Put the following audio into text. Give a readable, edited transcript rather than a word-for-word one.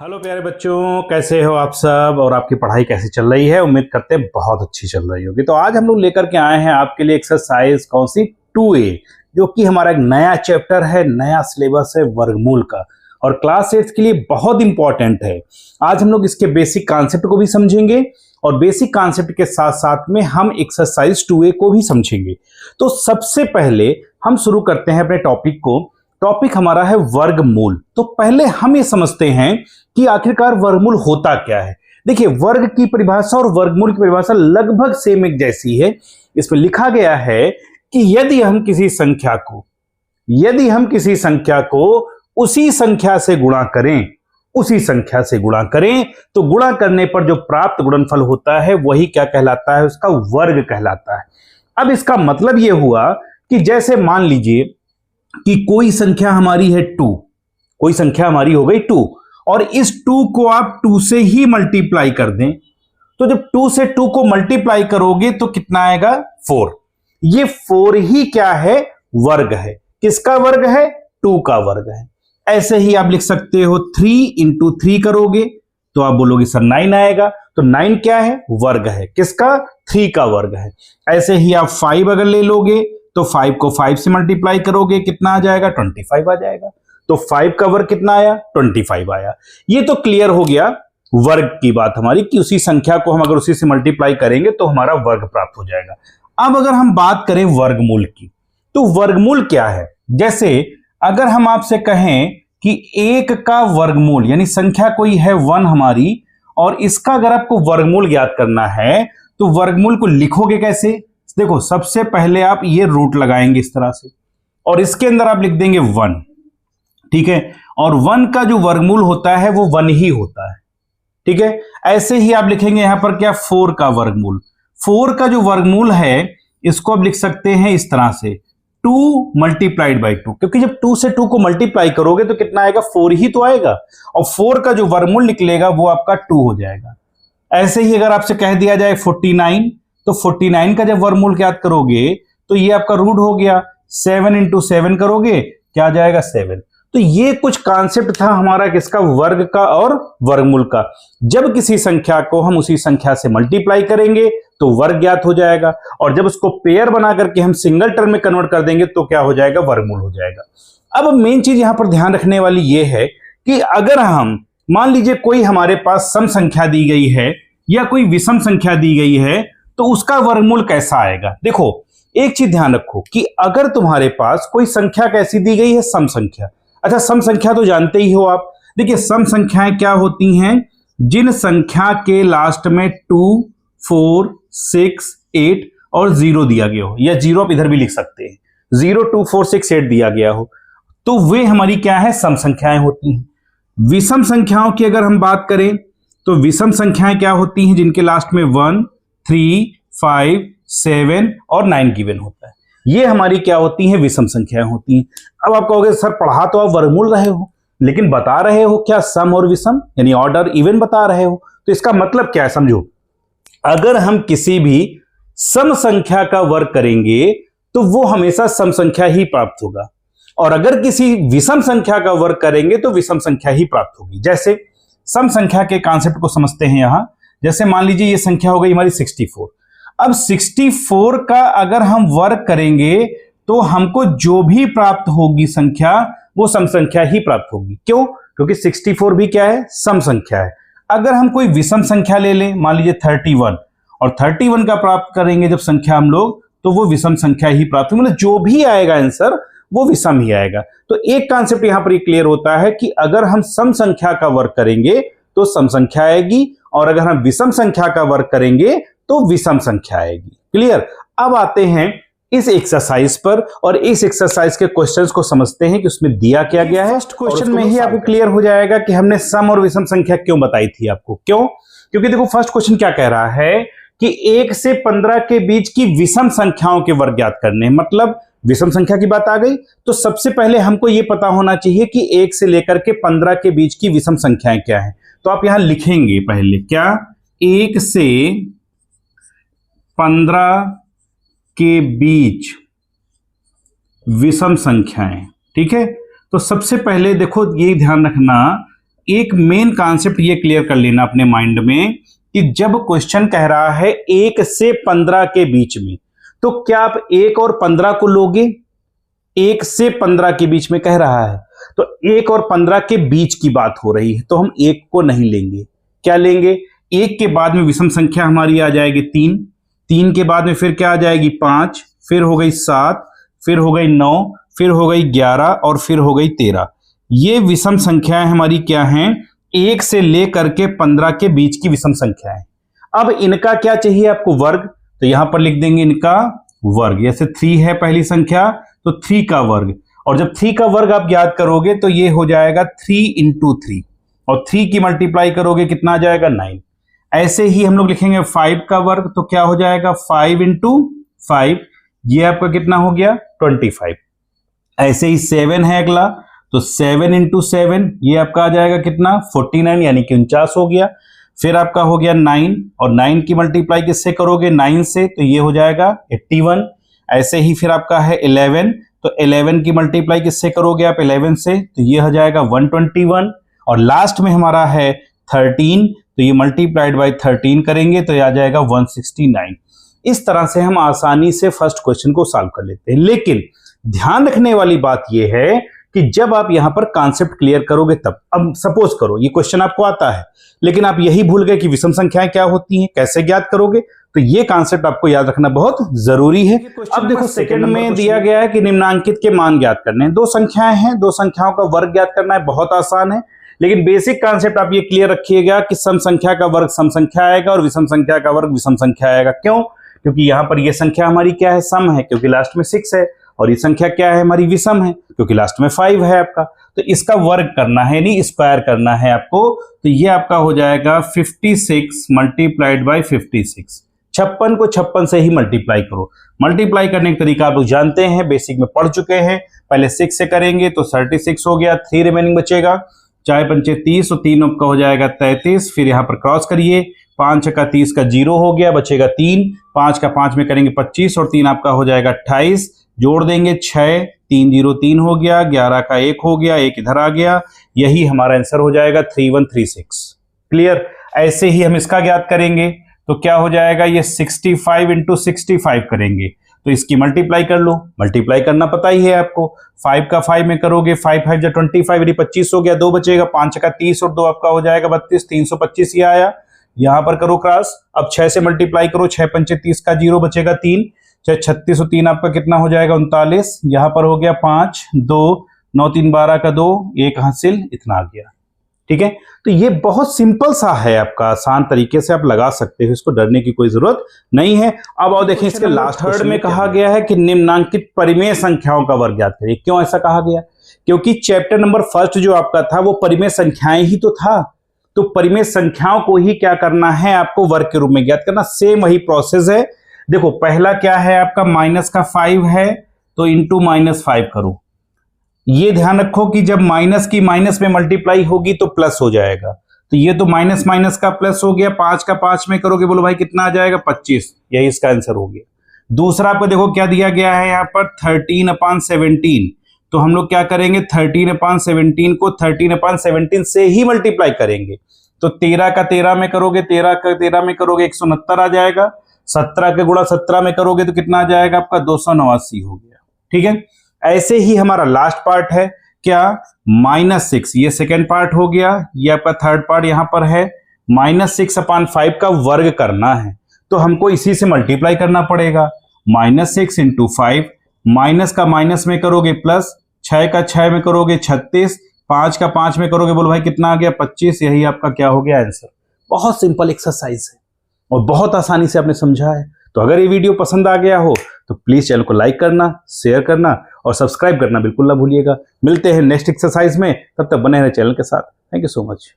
Hello प्यारे बच्चों, कैसे हो आप सब और आपकी पढ़ाई कैसी चल रही है। उम्मीद करते हैं बहुत अच्छी चल रही होगी। तो आज हम लोग लेकर के आए हैं आपके लिए एक्सरसाइज कौन सी 2A, जो कि हमारा एक नया चैप्टर है, नया सिलेबस है वर्गमूल का और क्लास 8 के लिए बहुत इंपॉर्टेंट है। आज हम लोग इसके बेसिक कॉन्सेप्ट को भी समझेंगे और बेसिक कॉन्सेप्ट के साथ साथ में हम एक्सरसाइज 2A को भी समझेंगे। तो सबसे पहले हम शुरू करते हैं अपने टॉपिक को। टॉपिक हमारा है वर्गमूल। तो पहले हम ये समझते हैं कि आखिरकार वर्गमूल होता क्या है। देखिए, वर्ग की परिभाषा और वर्गमूल की परिभाषा लगभग सेम एक जैसी है। इसमें लिखा गया है कि यदि हम किसी संख्या को उसी संख्या से गुणा करें तो गुणा करने पर जो प्राप्त गुणनफल होता है वही क्या कहलाता है, उसका वर्ग कहलाता है। अब इसका मतलब यह हुआ कि जैसे मान लीजिए कि कोई संख्या हमारी है 2, कोई संख्या हमारी हो गई 2 और इस 2 को आप 2 से ही मल्टीप्लाई कर दें, तो जब 2 से 2 को मल्टीप्लाई करोगे तो कितना आएगा 4। ये 4 ही क्या है, वर्ग है। किसका वर्ग है, 2 का वर्ग है। ऐसे ही आप लिख सकते हो 3 इंटू 3 करोगे तो आप बोलोगे सर 9 आएगा। तो 9 क्या है, वर्ग है। किसका, 3 का वर्ग है। ऐसे ही आप 5 अगर ले लोगे तो 5 को 5 से मल्टीप्लाई करोगे कितना आ जाएगा, 25 आ जाएगा। तो 5 का वर्ग कितना आया, 25 आया। ये तो क्लियर हो गया वर्ग की बात हमारी कि उसी संख्या को हम अगर उसी से मल्टीप्लाई करेंगे तो हमारा वर्ग प्राप्त हो जाएगा। अब अगर हम बात करें वर्गमूल की, तो वर्गमूल क्या है। जैसे अगर हम आपसे कहें कि 1 का वर्गमूल, यानी संख्या कोई है 1 हमारी, और इसका अगर आपको वर्गमूल ज्ञात करना है तो वर्गमूल को लिखोगे कैसे। देखो, सबसे पहले आप ये रूट लगाएंगे इस तरह से और इसके अंदर आप लिख देंगे 1, ठीक है। और 1 का जो वर्गमूल होता है वो 1 ही होता है, ठीक है। ऐसे ही आप लिखेंगे यहां पर क्या, 4 का वर्गमूल। 4 का जो वर्गमूल है इसको आप लिख सकते हैं इस तरह से 2 मल्टीप्लाइड बाई 2, क्योंकि जब 2 से 2 को मल्टीप्लाई करोगे तो कितना आएगा, 4 ही तो आएगा और 4 का जो वर्गमूल निकलेगा वो आपका 2 हो जाएगा। ऐसे ही अगर आपसे कह दिया जाए 49, तो 49 का जब वर्गमूल ज्ञात करोगे तो ये आपका रूट हो गया। 7 इंटू 7 करोगे क्या आ जाएगा, 7। तो ये कुछ कॉन्सेप्ट था हमारा किसका, वर्ग का और वर्गमूल का। जब किसी संख्या को हम उसी संख्या से मल्टीप्लाई करेंगे तो वर्ग ज्ञात हो जाएगा और जब उसको पेयर बना करके हम सिंगल टर्म में कन्वर्ट कर देंगे तो क्या हो जाएगा, वर्गमूल हो जाएगा। अब मेन चीज यहां पर ध्यान रखने वाली ये है कि अगर हम मान लीजिए कोई हमारे पास सम संख्या दी गई है या कोई विषम संख्या दी गई है तो उसका वर्गमूल कैसा आएगा। देखो, एक चीज ध्यान रखो कि अगर तुम्हारे पास कोई संख्या कैसी दी गई है, सम संख्या। अच्छा, सम संख्या तो जानते ही हो आप। देखिए, सम संख्याएं क्या होती हैं, जिन संख्या के लास्ट में 2, 4, 6, 8 और 0 दिया गया हो, या 0 आप इधर भी लिख सकते हैं, 0, 2, 4, 6, 8 दिया गया हो, तो वे हमारी क्या है, सम संख्याएं होती हैं। विषम संख्याओं की अगर हम बात करें तो विषम संख्याएं क्या होती हैं, जिनके लास्ट में 1, 3, 5, 7 और 9 गिवन होता है, ये हमारी क्या होती हैं, विषम संख्याएं होती हैं। अब आप कहोगे सर पढ़ा तो आप वर्गमूल रहे हो लेकिन बता रहे हो क्या सम और विषम, यानी ऑर्डर इवन बता रहे हो। तो इसका मतलब क्या है, समझो। अगर हम किसी भी सम संख्या का वर्ग करेंगे तो वो हमेशा सम संख्या ही प्राप्त होगा और अगर किसी विषम संख्या का वर्ग करेंगे तो विषम संख्या ही प्राप्त होगी। जैसे सम संख्या के कॉन्सेप्ट को समझते हैं यहां। जैसे मान लीजिए ये संख्या हो गई हमारी 64। अब 64 का अगर हम वर्ग करेंगे तो हमको जो भी प्राप्त होगी संख्या वो सम संख्या ही प्राप्त होगी। क्यों, क्योंकि 64 भी क्या है, सम संख्या है। अगर हम कोई विषम संख्या ले लें, मान लीजिए 31, और 31 का प्राप्त करेंगे जब संख्या हम लोग, तो वो विषम संख्या ही प्राप्त होगी, मतलब जो भी आएगा आंसर वो विषम ही आएगा। तो एक कॉन्सेप्ट यहां पर क्लियर होता है कि अगर हम सम संख्या का वर्ग करेंगे तो सम संख्या आएगी और अगर हम विषम संख्या का वर्ग करेंगे तो विषम संख्या आएगी। क्लियर। अब आते हैं इस एक्सरसाइज पर और इस एक्सरसाइज के क्वेश्चंस को समझते हैं कि उसमें दिया क्या गया है। फर्स्ट क्वेश्चन में ही आपको क्लियर हो जाएगा कि हमने सम और विषम संख्या क्यों बताई थी आपको। क्यों, क्योंकि देखो फर्स्ट क्वेश्चन क्या कह रहा है कि 1 से 15 के बीच की विषम संख्याओं के वर्ग ज्ञात करने, मतलब विषम संख्या की बात आ गई। तो सबसे पहले हमको यह पता होना चाहिए कि 1 से लेकर के 15 के बीच की विषम संख्याएं क्या है। तो आप यहां लिखेंगे पहले क्या, 1 से 15 के बीच विषम संख्याएं, ठीक है। तो सबसे पहले देखो ये ध्यान रखना एक मेन कॉन्सेप्ट ये क्लियर कर लेना अपने माइंड में कि जब क्वेश्चन कह रहा है 1 से 15 के बीच में, तो क्या आप 1 और 15 को लोगे? 1 से 15 के बीच में कह रहा है, तो 1 और 15 के बीच की बात हो रही है, तो हम 1 को नहीं लेंगे। क्या लेंगे? 1 के बाद में विषम संख्या हमारी आ जाएगी 3, 3 के बाद में फिर क्या आ जाएगी 5, फिर हो गई 7, फिर हो गई 9, फिर हो गई 11 और फिर हो गई 13। ये विषम संख्याएं हमारी क्या हैं? 1 से लेकर के 15 के बीच की विषम संख्याएं। अब इनका क्या चाहिए आपको? वर्ग। तो यहां पर लिख देंगे इनका वर्ग। जैसे 3 है पहली संख्या, तो 3 का वर्ग, और जब 3 का वर्ग आप याद करोगे तो ये हो जाएगा 3 इंटू 3, और 3 की मल्टीप्लाई करोगे कितना आ जाएगा? 9। ऐसे ही हम लोग लिखेंगे 5 का वर्ग, तो क्या हो जाएगा? 5 इंटू 5, ये आपका कितना हो गया? 25। ऐसे ही 7 है अगला, तो 7 इंटू 7, ये आपका आ जाएगा कितना? 49, यानी कि 49 हो गया। फिर आपका हो गया 9, और 9 की मल्टीप्लाई किससे करोगे? 9 से, तो ये हो जाएगा 81। ऐसे ही फिर आपका है 11, तो 11 की मल्टीप्लाई किससे करोगे आप? 11 से, तो ये हो जाएगा 121। और लास्ट में हमारा है 13, तो ये मल्टीप्लाइड बाय 13 करेंगे तो ये आ जाएगा 169। इस तरह से हम आसानी से फर्स्ट क्वेश्चन को सॉल्व कर लेते हैं। लेकिन ध्यान रखने वाली बात यह है कि जब आप यहां पर कॉन्सेप्ट क्लियर करोगे तब। अब सपोज करो ये क्वेश्चन आपको आता है, लेकिन आप यही भूल गए कि विषम संख्याएं क्या होती हैं, कैसे ज्ञात करोगे, तो ये कॉन्सेप्ट आपको याद रखना बहुत जरूरी है। अब देखो सेकंड में दिया गया है कि निम्नांकित के मान ज्ञात करने हैं। 2 संख्याएं हैं, 2 संख्याओं का वर्ग ज्ञात करना है, बहुत आसान है। लेकिन बेसिक कॉन्सेप्ट आप ये क्लियर रखिएगा कि सम संख्या का वर्ग सम संख्या आएगा और विषम संख्या का वर्ग विषम संख्या आएगा। क्यों? क्योंकि यहां पर ये संख्या हमारी क्या है? सम है, क्योंकि लास्ट में 6 है, और ये संख्या क्या है? हमारी विषम है, क्योंकि लास्ट में 5 है आपका। तो इसका वर्ग करना है, यानी स्क्वायर करना है आपको। तो ये आपका हो जाएगा 56 मल्टीप्लाइड बाय 56। 56 को 56 से ही मल्टीप्लाई करो। मल्टीप्लाई करने का तरीका आप लोग जानते हैं, बेसिक में पढ़ चुके हैं। पहले 6 से करेंगे तो 36 हो गया, 3 रिमेनिंग बचेगा, 4 पंचे 30, और 3 आपका हो जाएगा 33। फिर यहाँ पर क्रॉस करिए, 5 का 30 का 0 हो गया, बचेगा 3, 5 का 5 में करेंगे 25, और 3 आपका हो जाएगा 28। जोड़ देंगे 6, 3 0 3 हो गया, 11 का 1 हो गया, 1 इधर आ गया, यही हमारा आंसर हो जाएगा 3136। क्लियर? ऐसे ही हम इसका ज्ञात करेंगे, तो क्या हो जाएगा? ये 65 इंटू 65 करेंगे, तो इसकी मल्टीप्लाई कर लो। मल्टीप्लाई करना पता ही है आपको, 5 का 5 में करोगे, 5 5 जा 25, यानी 25 हो गया, 2 बचेगा, 5 का 30 और 2 आपका हो जाएगा 32, 325 ये आया। यहां पर करो क्रॉस, अब 6 से मल्टीप्लाई करो, 6 पंचे 30 का 0 बचेगा 3, 36 और 3 आपका कितना हो जाएगा? 39। यहां पर हो गया 5 2 9 3 12 का 2, 1 हासिल, इतना आ गया। ठीक है, तो ये बहुत सिंपल सा है आपका, आसान तरीके से आप लगा सकते हो, इसको डरने की कोई जरूरत नहीं है। अब आओ देखें इसके लास्ट थर्ड में कहा गया है कि निम्नांकित परिमेय संख्याओं का वर्ग ज्ञात करिए। क्यों ऐसा कहा गया? क्योंकि चैप्टर नंबर फर्स्ट जो आपका था वो परिमेय संख्याएं ही तो था, तो परिमेय संख्याओं को ही क्या करना है आपको? वर्ग के रूप में ज्ञात करना। सेम वही प्रोसेस है। देखो पहला क्या है आपका? माइनस का 5 है, तो इंटू -5 करो। ये ध्यान रखो कि जब माइनस की माइनस में मल्टीप्लाई होगी तो प्लस हो जाएगा, तो ये तो माइनस माइनस का प्लस हो गया। 5 का 5 में करोगे, बोलो भाई कितना आ जाएगा? 25। यही इसका आंसर हो गया। दूसरा आपको देखो क्या दिया गया है यहाँ पर, 13/17। तो हम लोग क्या करेंगे? 13/17 को 13/17 से ही मल्टीप्लाई करेंगे। तो 13 का 13 में करोगे, 13 का 13 में करोगे 169 आ जाएगा। 17 के गुणा 17 में करोगे तो कितना आ जाएगा आपका? 289 हो गया। ठीक है, ऐसे ही हमारा लास्ट पार्ट है क्या? -6। ये सेकेंड पार्ट हो गया, ये आपका थर्ड पार्ट यहां पर है। -6/5 का वर्ग करना है, तो हमको इसी से मल्टीप्लाई करना पड़ेगा। -6 इंटू 5, माइनस का माइनस में करोगे प्लस, 6 का 6 में करोगे 36, 5 का 5 में करोगे, बोलो भाई कितना आ गया? 25। यही आपका क्या हो गया? आंसर। बहुत सिंपल एक्सरसाइज है और बहुत आसानी से आपने समझा है। तो अगर ये वीडियो पसंद आ गया हो तो प्लीज चैनल को लाइक करना, शेयर करना और सब्सक्राइब करना बिल्कुल ना भूलिएगा। मिलते हैं नेक्स्ट एक्सरसाइज में, तब तक बने रहे चैनल के साथ। Thank you so much.